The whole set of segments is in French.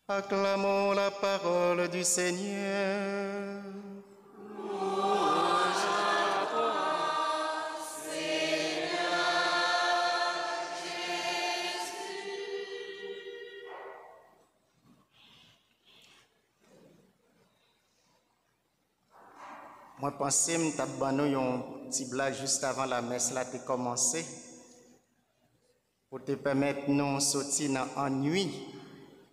Acclamons la parole du Seigneur. Louange à toi, Seigneur Jésus. Moi, pensais que je vais un petit blague juste avant la messe là de commencer pour te permettre de nous sortir dans l'ennui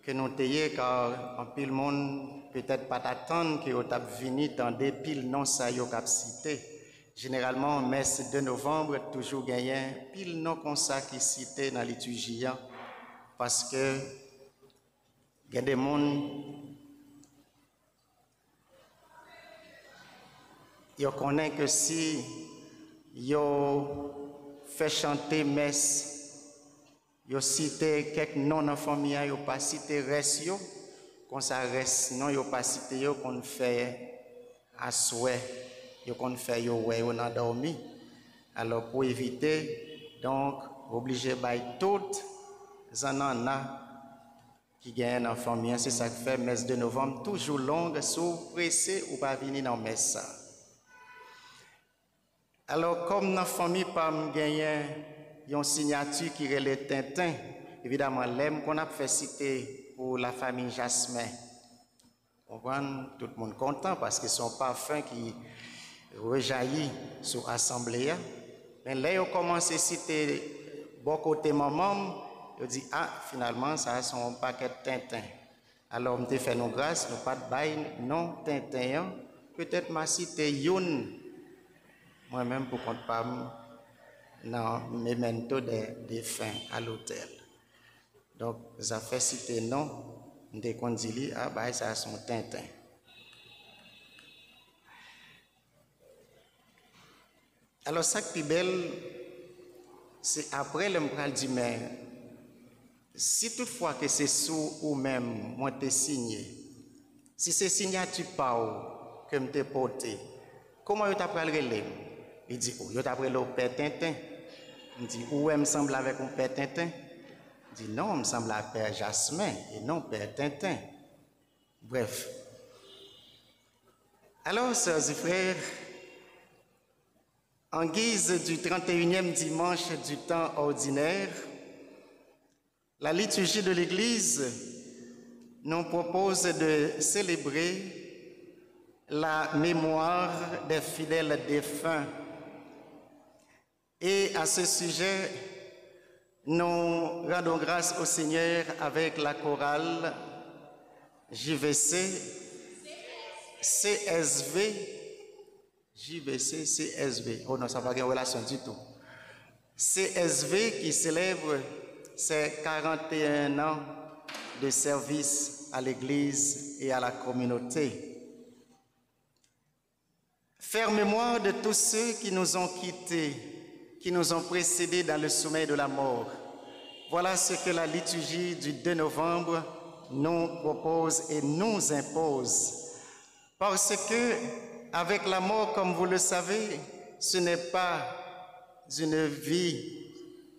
que nous ayons, car en pile monde peut-être pas t'attendre que vous venu dans des piles non ça yo cap cité. Généralement messe de novembre toujours gagné pile non comme ça qui cité dans la liturgie parce que il y a des monde yo connaît que si yo fait chanter messe yo cité quelques noms en famille, yo pas cité reste yo, quand ça reste non yo pas cité yo qu'on fait à souhait, yo qu'on fait yo ouais on a dormi. Alors pour éviter donc obligé by toutes zanana qui gagne en famille, c'est ça qui fait messe de novembre toujours longue, sous pressé ou pas venir dans messe ça. Alors comme dans famille pas gagner une signature qui est le Tintin. Évidemment, l'aime qu'on a fait citer pour la famille Jasmin. On voit tout le monde content parce que son parfum qui rejaillit sur l'assemblée. Mais là, on commence à citer bon côté maman. On dit ah finalement ça a son paquet de Tintin. Alors on te fait nos grâces, nous pas de bail non Tintin. Peut-être m'a cité Youn. Moi-même pour compte pas dans memento des défunts à l'hôtel. Donc, ça fait citer non, de condili, ah bah ça son Tintin. Alors, ça qui est belle, c'est après le m'pral dit, mais si toutefois que c'est sous ou même, moi t'ai signé, si c'est signature pas que m'te porté, comment tu t'appelles relais? Il dit, oh, tu t'appelles au Père Tintin. Il dit, où elle me semble avec un Père Tintin? Il dit, non, il me semble à Père Jasmin et non Père Tintin. Bref. Alors, sœurs et frères, en guise du 31e dimanche du temps ordinaire, la liturgie de l'Église nous propose de célébrer la mémoire des fidèles défunts. Et à ce sujet, nous rendons grâce au Seigneur avec la chorale JVC, CSV, JVC, CSV. Oh non, ça n'a pas de relation du tout. CSV qui célèbre ses 41 ans de service à l'Église et à la communauté. Faire mémoire de tous ceux qui nous ont quittés, qui nous ont précédés dans le sommeil de la mort. Voilà ce que la liturgie du 2 novembre nous propose et nous impose. Parce que, avec la mort, comme vous le savez, ce n'est pas une vie,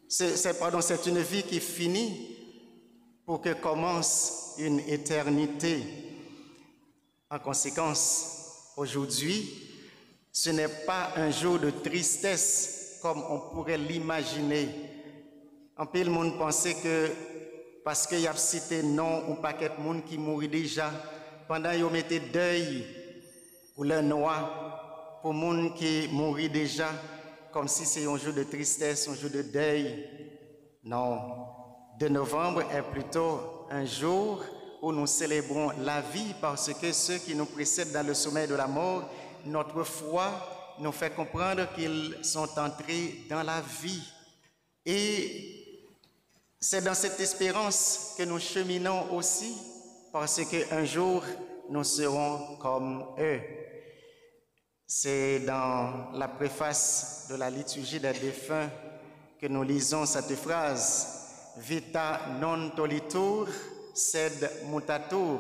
c'est une vie qui finit pour que commence une éternité. En conséquence, aujourd'hui, ce n'est pas un jour de tristesse comme on pourrait l'imaginer. En pile, le monde pensait que parce qu'il y a cité non ou paquet de monde qui mourit déjà, pendant qu'ils mettaient deuil ou le noir pour monde qui mourit déjà, comme si c'est un jour de tristesse, un jour de deuil. Non, 2 novembre est plutôt un jour où nous célébrons la vie parce que ceux qui nous précèdent dans le sommeil de la mort, notre foi nous fait comprendre qu'ils sont entrés dans la vie. Et c'est dans cette espérance que nous cheminons aussi, parce qu'un jour, nous serons comme eux. C'est dans la préface de la liturgie des défunts que nous lisons cette phrase « Vita non tolitur, sed mutatur ».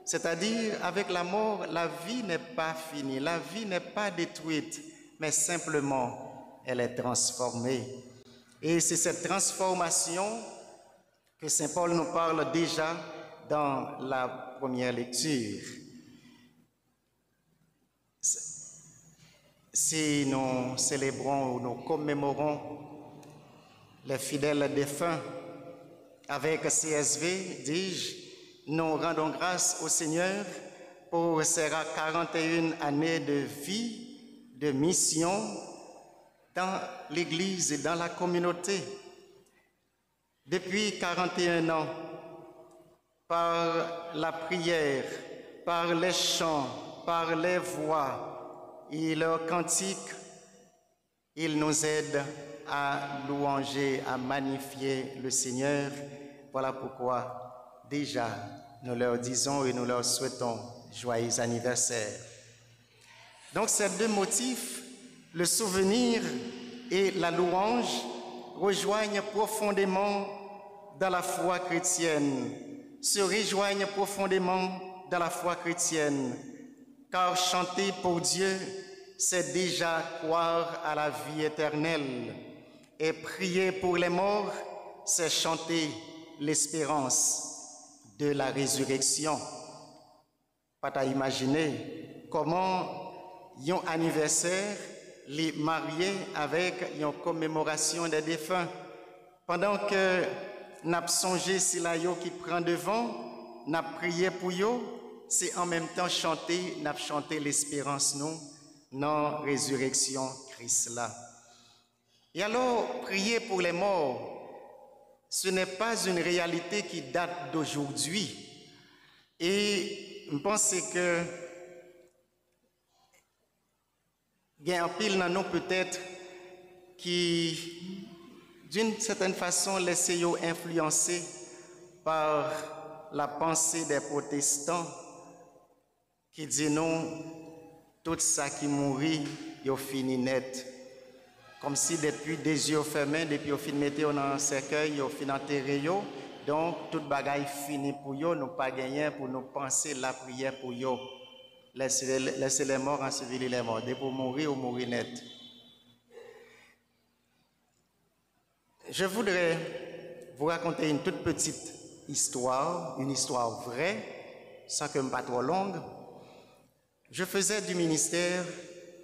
C'est-à-dire, avec la mort, la vie n'est pas finie, la vie n'est pas détruite, mais simplement, elle est transformée. Et c'est cette transformation que Saint Paul nous parle déjà dans la première lecture. Si nous célébrons ou nous commémorons les fidèles défunts avec CSV, dis-je, nous rendons grâce au Seigneur pour ces 41 années de vie, de mission dans l'Église et dans la communauté. Depuis 41 ans, par la prière, par les chants, par les voix et leurs cantiques, ils nous aident à louanger, à magnifier le Seigneur. Voilà pourquoi déjà nous leur disons et nous leur souhaitons joyeux anniversaire. Donc ces deux motifs, le souvenir et la louange, rejoignent profondément dans la foi chrétienne, se rejoignent profondément dans la foi chrétienne, car chanter pour Dieu, c'est déjà croire à la vie éternelle, et prier pour les morts, c'est chanter l'espérance de la résurrection. Pas à imaginer comment un anniversaire les mariés avec une commémoration des défunts. Pendant que n'a songé si la yo qui prend devant, n'a prié pour yo, c'est en même temps chanter, n'a chanté l'espérance nous, non résurrection Christ là. Et alors, prier pour les morts, ce n'est pas une réalité qui date d'aujourd'hui. Et je pense que il y a un pile dans nous peut-être qui, d'une certaine façon, laissent influencer par la pensée des protestants qui disent non, tout ça qui mourit, il fini net. Comme si depuis des yeux fermés, depuis au fin mettre dans un cercueil, au fin enterré, donc toute bagaille fini pour eux, nous pas gagner pour nous penser la prière pour eux. Laissez les morts ensevelir les morts, dès pour mourir ou mourir net. Je voudrais vous raconter une toute petite histoire, une histoire vraie, sans que me pas trop longue. Je faisais du ministère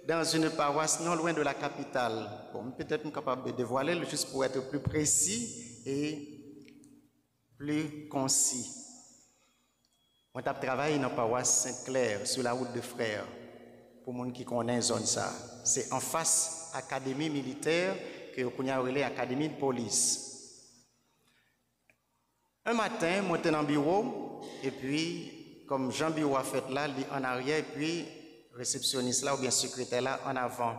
dans une paroisse non loin de la capitale. Bon, peut-être je suis capable de dévoiler, juste pour être plus précis et plus concis. On a travaillé dans la paroisse Saint-Clair, sur la route de Frères, pour les gens qui connaissent zone ça. C'est en face de l'académie militaire que vous avez l'académie de police. Un matin, je suis dans le bureau, et puis, comme Jean Bureau a fait là, il est en arrière, et puis, réceptionniste là, ou bien secrétaire là, en avant.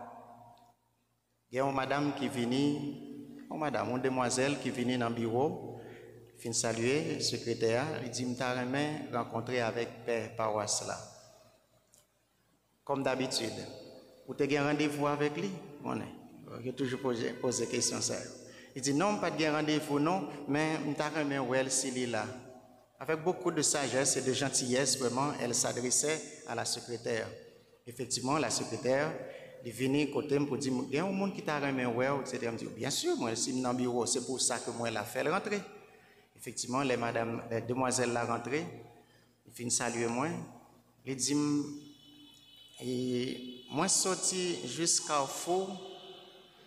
Il y a une madame qui vient, une demoiselle qui vient dans le bureau, fin saluer le secrétaire, il dit m'ta remen rencontrer avec père paroisse là. Comme d'habitude. Vous avez un rendez-vous avec lui? J'ai toujours posé question ça. Il dit non, pas de rendez-vous non, mais m'ta remen well s'il est là. Avec beaucoup de sagesse et de gentillesse, vraiment, elle s'adressait à la secrétaire. Effectivement, la secrétaire, il venait côté pour dire il y a un monde qui t'a remen well, etc. Je dis bien sûr, moi je suis dans le bureau, c'est pour ça que moi la fait rentrer. Effectivement, les demoiselles la rentrée, ils finissent saluer moi. Ils disent, et moi sorti jusqu'à Carrefour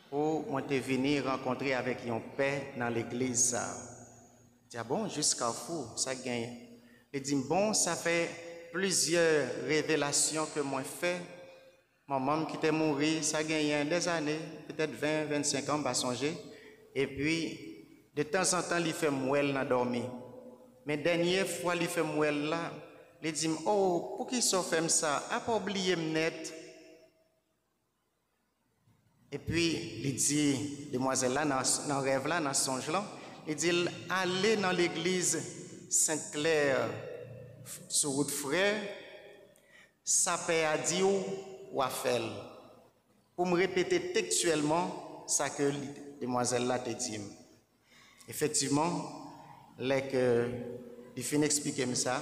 pour moi te venir rencontrer avec un père dans l'église. Je dis, ah bon, jusqu'à Carrefour, ça gagne. Ils disent, bon, ça fait plusieurs révélations que moi fait. Maman qui était mourue, ça gagne des années, peut-être 20, 25 ans, pas songer. Et puis, de temps en temps, il fait mouelle dans dormir. Mais dernière fois, il fait mouelle là, il dit, oh, pour qui ça fait ça? A pas oublié net. Et puis, il dit, demoiselle là, dans rêve là, dans songe là, il dit, allez dans l'église Saint-Clair, sur route frère, ça peut à dire ou à faire. Pour me répéter textuellement, ça que demoiselle là te dit. Effectivement, les que il finit expliquer ça,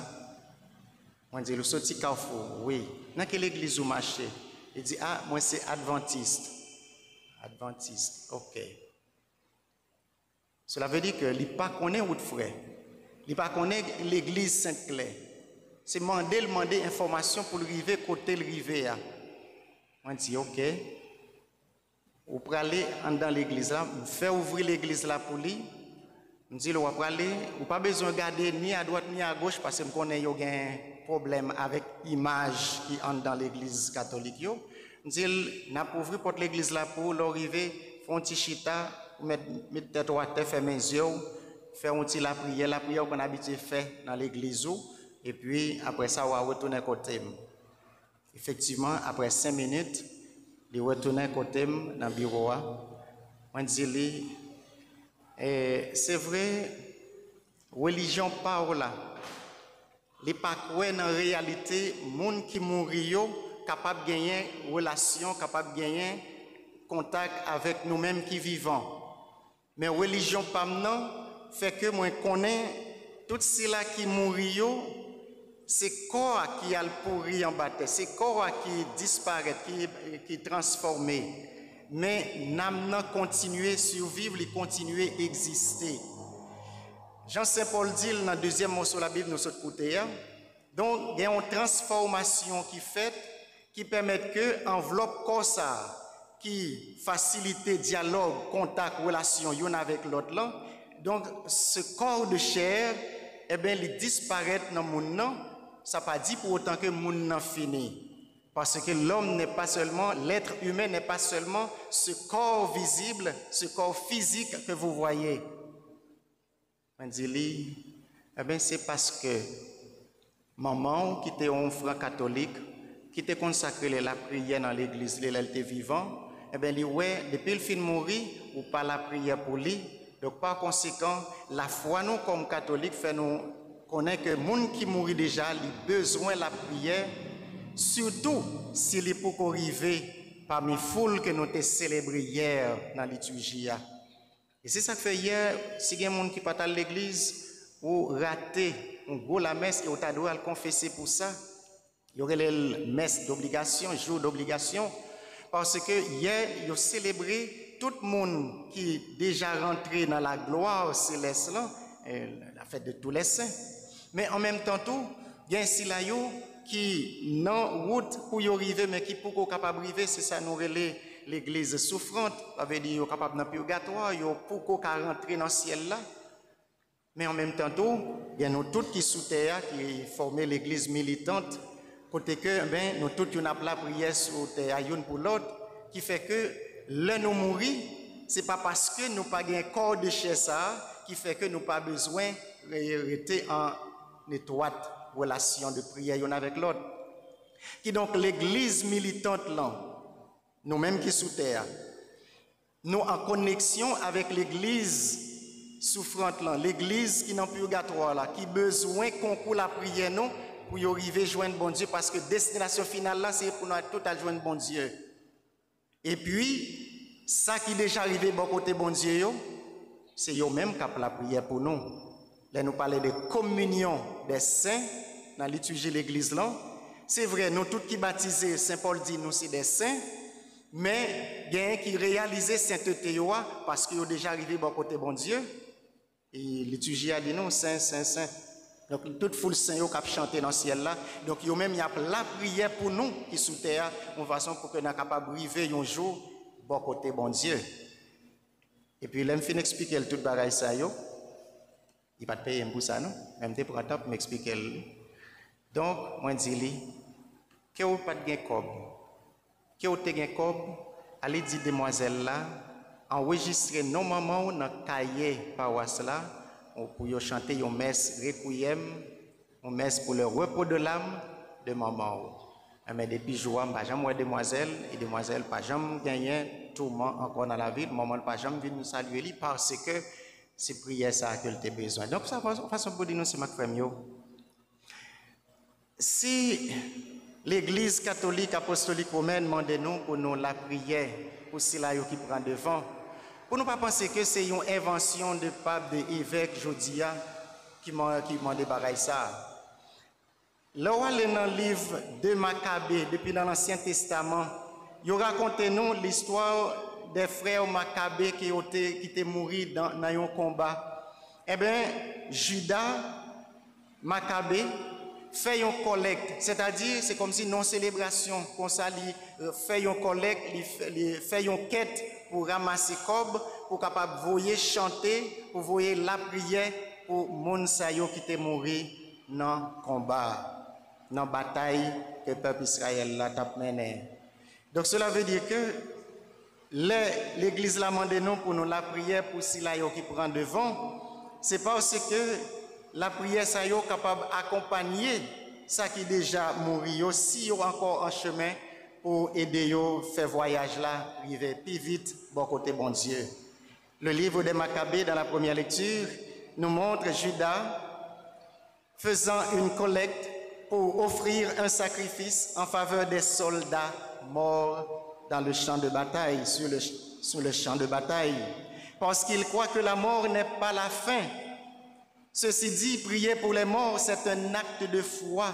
on dit le sorti Carrefour, oui. Dans quelle église vous marchez? Il dit ah moi c'est adventiste. Adventiste, ok. Cela veut dire que il pas connaît route frère. Il pas connaître l'église Sainte-Claire. C'est demander information pour le river côté le river. On dit OK. Vous pouvez aller dans l'église là, faire ouvrir l'église là pour lui. On dit vous pouvez aller, vous pas besoin de regarder ni à droite ni à gauche parce que je connais qu'il y a un problème avec l'image qui entre dans l'église catholique. On dit n'a pas ouvrir porte l'église là pour l'arrivée, font un petit chita, mettre tête à terre, faire mes yeux, faire un petit la prière qu'on a habitué faire dans l'église. Et puis, après ça, on va retourner côté. Effectivement, après 5 minutes, il retourne côté dans le bureau. On dit, c'est vrai, religion parle. Les pas dans la réalité, les gens qui mourent, capable de gagner relation, capable de gagner contact avec nous-mêmes qui vivons. Mais religion pas maintenant fait que moi connais tout cela qui mourent. C'est corps qui a le pourri en bataille, c'est corps qui disparaît, qui est transformé. Mais nous continuer à survivre, nous continuer à exister. Jean-Saint-Paul dit dans le deuxième morceau de la Bible, nous autres côté, donc il y a une transformation qui fait, qui permet que enveloppe corps ça, qui facilite dialogue, contact, relation l'un avec l'autre là. Donc ce corps de chair, eh bien, il disparaît dans le monde. Ça ne pas dit pour autant que le monde n'a fini. Parce que l'homme n'est pas seulement, l'être humain n'est pas seulement ce corps visible, ce corps physique que vous voyez. On dit, eh bien, c'est parce que maman, qui était un frère catholique, qui était consacré à la prière dans l'église, elle était vivant, eh bien, depuis le fin de mourir, ou pas la prière pour lui. Donc, par conséquent, la foi, nous, comme catholiques, fait nous connaître que les gens qui mourent déjà, ils ont besoin de la prière, surtout s'il est pour arriver parmi les foules que nous avons célébrées hier dans la liturgie. Et c'est ça que fait hier, si il y a des gens qui partent à l'église ou raté, on go la messe et on t'a droit à le confesser pour ça. Il y aurait les messes d'obligation, jour d'obligation, parce que hier, ils ont célébré tout le monde qui est déjà rentré dans la gloire céleste, la fête de tous les saints. Mais en même temps, il y a un silayo qui non route pour y arriver, mais qui pour capable arriver, c'est ça nous relève l'église souffrante, ça veut dire capable dans le purgatoire, pour rentrer dans le ciel là. Mais en même temps, il y a nous tous qui sous terre, qui forment l'église militante, côté que nous tous on a la prière sous terre une pour l'autre, qui fait que là nous mourir, c'est pas parce que nous pas un corps de chair ça qui fait que nous pas besoin de rester en étroite relation de prière l'un avec l'autre. Qui donc l'église militante là, nous-mêmes qui sous terre, nous en connexion avec l'église souffrante là, l'église qui est dans le purgatoire là, qui besoin concours la prière nous pour y arriver joindre bon Dieu parce que destination finale là c'est pour nous tout à joindre bon Dieu. Et puis ça qui est déjà arrivé bon côté bon Dieu c'est eux même qui ont la prière pour nous. Là nous parler de communion des saints dans la liturgie de l'église là. C'est vrai, nous tous qui baptisés, Saint Paul dit nous c'est des saints, mais il y a un qui réalisait sainteté parce qu'ils ont déjà arrivé bon côté bon Dieu. Et la liturgie a dit non, saint, saint, saint. Donc toute foule saint qui a chanté dans le ciel là. Donc il y a la prière pour nous qui sous terre, en façon pour que nous soyons capables de vivre un jour bon côté bon Dieu. Et puis là, je finis d'expliquer tout le bagage ça yo. Il va te payer pour ça, non? Même pour attendre pour m'expliquer. Donc, moi, je dis, que vous pas de cob, que vous avez un cob, allez dire demoiselle là, enregistrer nos mamans dans le cahier paroisse là, pour chanter une messe requiem, une messe pour le repos de l'âme de maman. Mais depuis jour, je n'ai jamais demoiselle, et demoiselle pas jamais gagné tout le monde encore dans la ville, maman pas jamais venir nous saluer parce que c'est prière ça que tu as besoin. Donc, ça façon pour dire nous, c'est ma frère. Si l'Église catholique apostolique romaine demande nous pour nous la prière, pour ceux-là qui prend devant, pour ne pas penser que c'est une invention de pape, de évêque, Jodia, qui m'a débarrassé ça. Là où est dans le livre de Maccabée, depuis dans l'Ancien Testament, il raconte nous l'histoire des frères Maccabées qui étaient morts dans un combat. Eh bien, Judas Maccabée, fait une collecte, c'est-à-dire c'est comme si non célébration, qu'on s'allie, fait une collecte, fait une quête pour ramasser cob, pour capable voyer chanter, pour voyer la prière pour moun sa yo qui était mouru dans combat, dans bataille que le peuple Israël l'a mené. Donc cela veut dire que l'église l'a demandé nous pour nous la prière pour si la yo qui prend devant, c'est parce que la prière ça yo capable d'accompagner ça qui déjà mouru si yo encore en chemin pour aider yo faire voyage là arriver plus vite bon côté bon Dieu. Le livre des Maccabées dans la première lecture nous montre Judas faisant une collecte pour offrir un sacrifice en faveur des soldats morts dans le champ de bataille, sur le champ de bataille, parce qu'il croit que la mort n'est pas la fin. Ceci dit, prier pour les morts, c'est un acte de foi,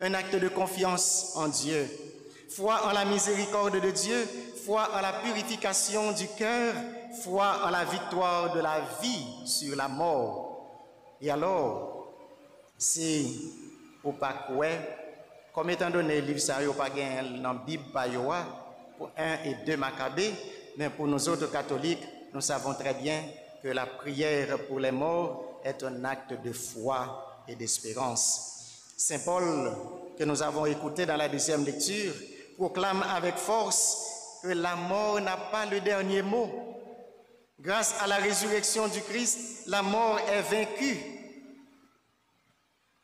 un acte de confiance en Dieu. Foi en la miséricorde de Dieu, foi en la purification du cœur, foi en la victoire de la vie sur la mort. Et alors, si ou pas quoi, comme étant donné le livre ça yo pas gain dans Bible pa yo pour 1 et 2 Maccabées, mais pour nous autres catholiques, nous savons très bien que la prière pour les morts est un acte de foi et d'espérance. Saint Paul, que nous avons écouté dans la deuxième lecture, proclame avec force que la mort n'a pas le dernier mot. Grâce à la résurrection du Christ, la mort est vaincue.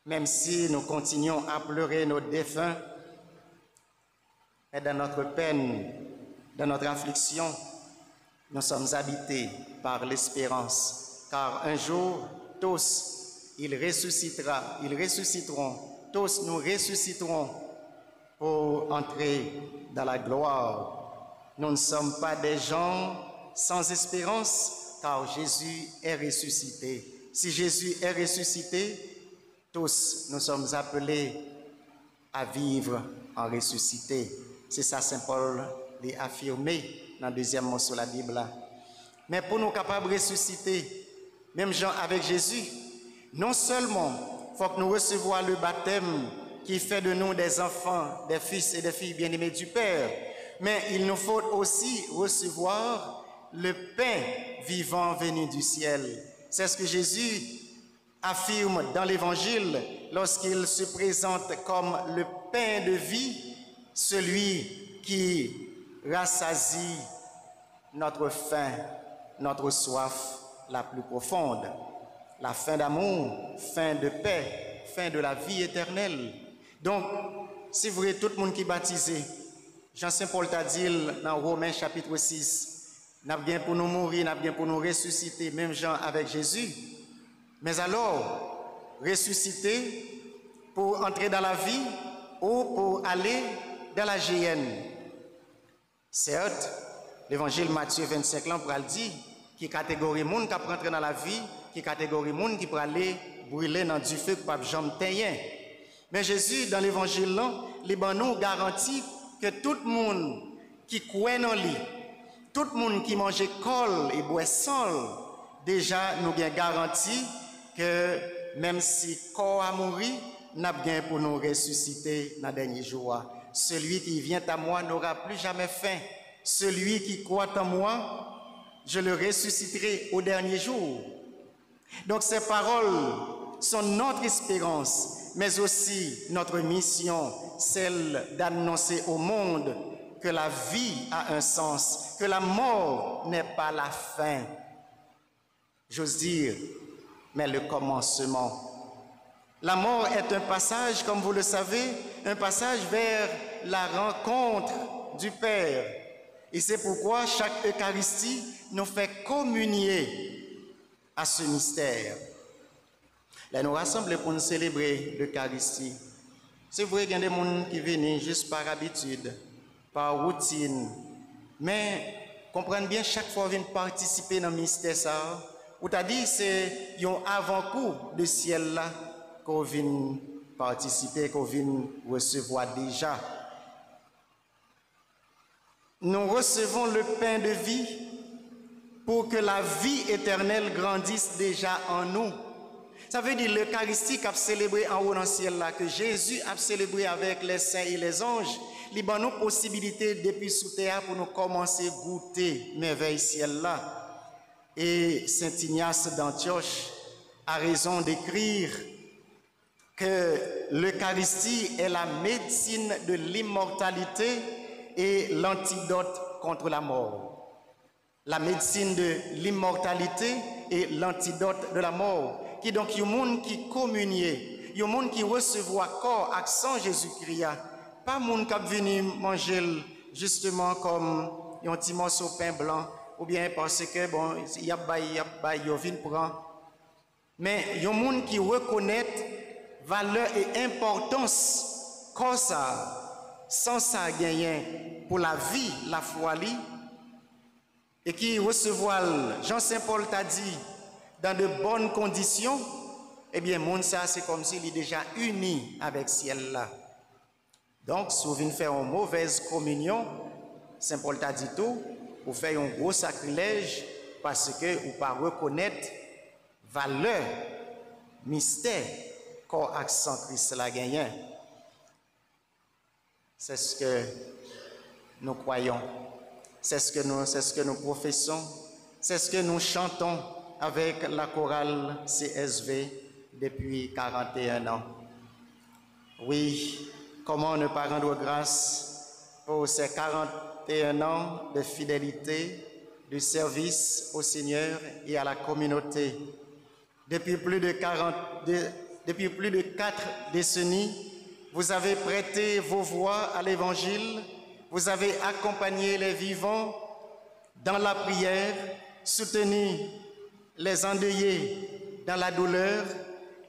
Même si nous continuons à pleurer nos défunts, et dans notre peine, dans notre affliction, nous sommes habités par l'espérance, car un jour, tous, ils ressusciteront, tous nous ressusciterons pour entrer dans la gloire. Nous ne sommes pas des gens sans espérance, car Jésus est ressuscité. Si Jésus est ressuscité, tous, nous sommes appelés à vivre en ressuscité. C'est ça Saint Paul l'a affirmé dans le deuxième mot sur la Bible. Mais pour nous capables de ressusciter, même gens avec Jésus, non seulement il faut que nous recevions le baptême qui fait de nous des enfants, des fils et des filles bien-aimés du Père, mais il nous faut aussi recevoir le pain vivant venu du ciel. C'est ce que Jésus affirme dans l'Évangile lorsqu'il se présente comme le pain de vie, celui qui rassasie notre faim, notre soif la plus profonde, la faim d'amour, faim de paix, faim de la vie éternelle. Donc, si vous voulez tout le monde qui est baptisé, Jean-Saint Paul t'a dit dans Romains chapitre 6, n'a bien pour nous mourir, n'a bien pour nous ressusciter, même Jean avec Jésus. Mais alors, ressusciter pour entrer dans la vie ou pour aller dans la géhenne. Certes, l'évangile Matthieu 25 ans pour le dire, qui catégorie monde qui peut entrer dans la vie, qui catégorie monde qui peut aller brûler dans du feu pour jamais teindre. Mais Jésus, dans l'évangile là, les nous garantit que tout le monde qui croit en lui, tout le monde qui mange col et boit sang, déjà nous avons garanti que même si corps a mouru, nous avons bien pour nous ressusciter dans les derniers jours. Celui qui vient à moi n'aura plus jamais faim. Celui qui croit en moi, je le ressusciterai au dernier jour. Donc ces paroles sont notre espérance, mais aussi notre mission, celle d'annoncer au monde que la vie a un sens, que la mort n'est pas la fin. J'ose dire, mais le commencement. La mort est un passage, comme vous le savez, un passage vers la rencontre du Père. Et c'est pourquoi chaque Eucharistie nous fait communier à ce mystère. Là, nous rassemblons pour nous célébrer l'Eucharistie. C'est vrai qu'il y a des gens qui viennent juste par habitude, par routine, mais comprenez bien, chaque fois qu'ils viennent participer dans le mystère, ça, ou t'as dit c'est un avant-coup de ciel là qu'on vient participer, qu'on vient recevoir déjà. Nous recevons le pain de vie pour que la vie éternelle grandisse déjà en nous. Ça veut dire l'Eucharistie qu'a célébré en haut dans le ciel là, que Jésus a célébré avec les saints et les anges, il a nous possibilité depuis sous terre pour nous commencer à goûter merveille ciel là. Et Saint Ignace d'Antioche a raison d'écrire que l'Eucharistie est la médecine de l'immortalité et l'antidote contre la mort. La médecine de l'immortalité et l'antidote de la mort. Qui donc, il y a un monde qui communier, il y a un monde qui recevoir corps, accent Jésus-Christ. Pas un monde qui venu manger justement comme un petit morceau de pain blanc, ou bien parce que, bon, il y a vient prendre. Mais il y a un monde qui reconnaît valeur et importance comme ça, sans ça gagner pour la vie, la foi, et qui recevoir, Jean-Saint-Paul t'a dit, dans de bonnes conditions, eh bien, monde ça, c'est comme s'il est déjà uni avec ciel là. Donc, si vous venez faire une mauvaise communion, Saint Paul t'a dit tout, vous faites un gros sacrilège parce que vous ne pas reconnaître valeur, mystère, corps accent Christ la gagnant. C'est ce que nous croyons, c'est ce que nous professons, c'est ce que nous chantons avec la chorale CSV depuis 41 ans. Oui, comment ne pas rendre grâce pour ces 41 ans de fidélité, de service au Seigneur et à la communauté. Depuis plus de 4 décennies, vous avez prêté vos voix à l'Évangile, vous avez accompagné les vivants dans la prière, soutenu les endeuillés dans la douleur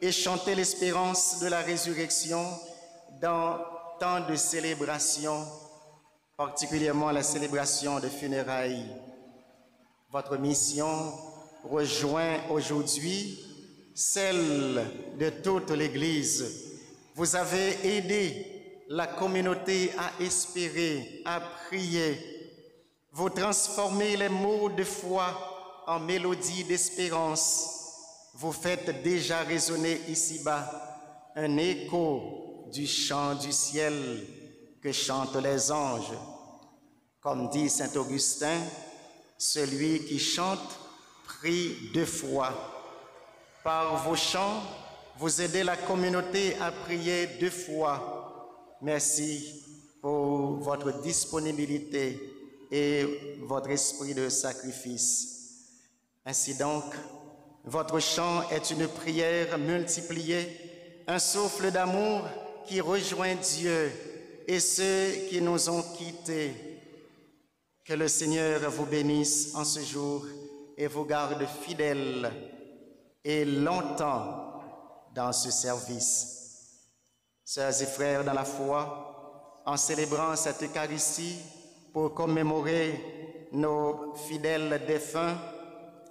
et chanté l'espérance de la résurrection dans tant de célébrations, particulièrement la célébration de funérailles. Votre mission rejoint aujourd'hui celle de toute l'Église. Vous avez aidé la communauté à espérer, à prier. Vous transformez les mots de foi en mélodie d'espérance. Vous faites déjà résonner ici-bas un écho du chant du ciel que chantent les anges. Comme dit saint Augustin, celui qui chante prie 2 fois. Par vos chants, vous aidez la communauté à prier 2 fois. Merci pour votre disponibilité et votre esprit de sacrifice. Ainsi donc, votre chant est une prière multipliée, un souffle d'amour qui rejoint Dieu et ceux qui nous ont quittés. Que le Seigneur vous bénisse en ce jour et vous garde fidèles et longtemps dans ce service. Sœurs et frères dans la foi, en célébrant cette Eucharistie pour commémorer nos fidèles défunts,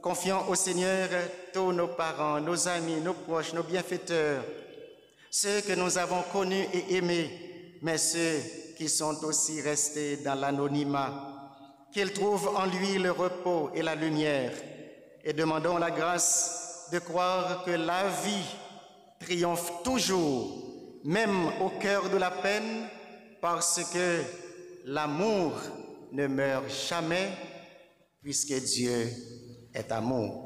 confions au Seigneur tous nos parents, nos amis, nos proches, nos bienfaiteurs, ceux que nous avons connus et aimés, mais ceux qui sont aussi restés dans l'anonymat, qu'ils trouvent en lui le repos et la lumière, et demandons la grâce de croire que la vie triomphe toujours, même au cœur de la peine, parce que l'amour ne meurt jamais, puisque Dieu est amour.